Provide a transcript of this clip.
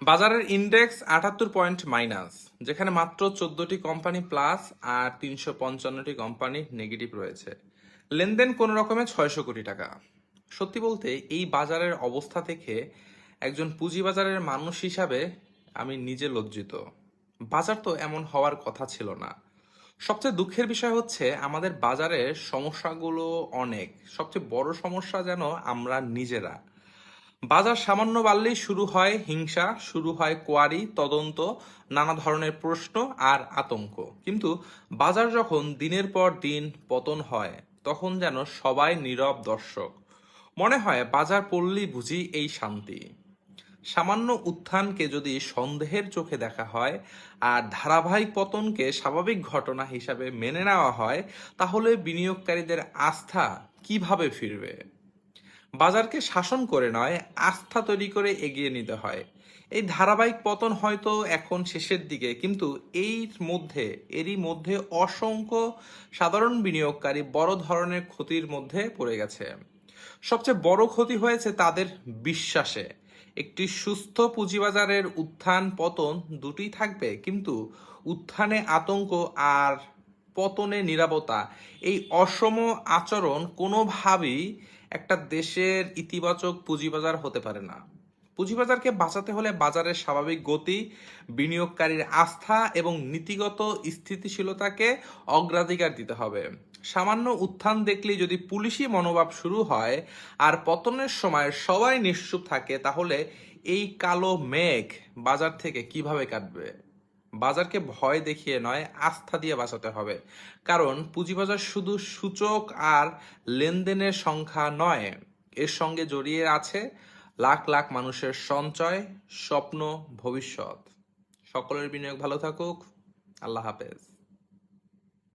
বাজারের index 78 point minus, যেখানে মাত্র 14টি কোম্পানি প্লাস আর 355টি কোম্পানি নেগেটিভ রয়েছে। লেনদেন কোন রকমে 600 কোটি টাকা। সত্যি বলতে এই বাজারের অবস্থা থেকে একজন পুঁজিবাজারের মানুষ হিসাবে আমি নিজে লজ্জিত। বাজার তো এমন হওয়ার কথা ছিল না। সবচেয়ে দুঃখের বিষয় হচ্ছে আমাদের বাজারের সমস্যাগুলো অনেক। সবচেয়ে বড় সমস্যা যেন আমরা নিজেরা। বাজার সামান্য বাড়লেই শুরু হয় হিংসা, শুরু হয় কোয়ারি তদন্ত, নানা ধরনের প্রশ্ন আর আতঙ্ক। কিন্তু বাজার যখন দিনের পর দিন পতন হয়, তখন যেন সবাই নীরব দর্শক। মনে হয় বাজার পড়লেই বুঝি এই শান্তি। সামান্য উত্থানকে যদি সন্দেহের চোখে দেখা হয় আর ধারাবাহিক পতনকে স্বাভাবিক ঘটনা হিসাবে মেনে নেওয়া হয়, তাহলে বিনিয়োগকারীদের আস্থা কিভাবে ফিরবে? বাজারকে শাসন করে নয়, আস্থা তৈরি করে এগিয়ে নিতে হয়। এই ধারাবাহিক পতন হয়তো এখন শেষের দিকে, কিন্তু এরই মধ্যে অসংখ্য সাধারণ বিনিয়োগকারী বড় ধরনের ক্ষতির মধ্যে পড়ে গেছে। সবচেয়ে বড় ক্ষতি হয়েছে তাদের বিশ্বাসে। একটি সুস্থ পুঁজিবাজারের উত্থান পতন দুটোই থাকবে, কিন্তু উত্থানে আতঙ্ক আর পতনে নীরবতা, এই অসম আচরণ কোনোভাবেই একটা দেশের ইতিবাচক পুঁজিবাজার হতে পারে না। পুঁজিবাজারকে বাঁচাতে হলে বাজারের স্বাভাবিক গতি, বিনিয়োগকারীর আস্থা এবং নীতিগত স্থিতিশীলতাকে অগ্রাধিকার দিতে হবে। সামান্য উত্থান দেখলেই যদি পুলিশি মনোভাব শুরু হয় আর পতনের সময় সবাই নিশ্চুপ থাকে, তাহলে এই কালো মেঘ বাজার থেকে কিভাবে কাটবে? বাজারকে ভয় দেখিয়ে নয়, আস্থা দিয়ে বাঁচাতে হবে। কারণ পুঁজিবাজার শুধু সূচক আর লেনদেনের সংখ্যা নয়, এর সঙ্গে জড়িয়ে আছে লাখ লাখ মানুষের সঞ্চয়, স্বপ্ন, ভবিষ্যৎ। সকলের বিনিয়োগ ভালো থাকুক। আল্লাহ হাফেজ।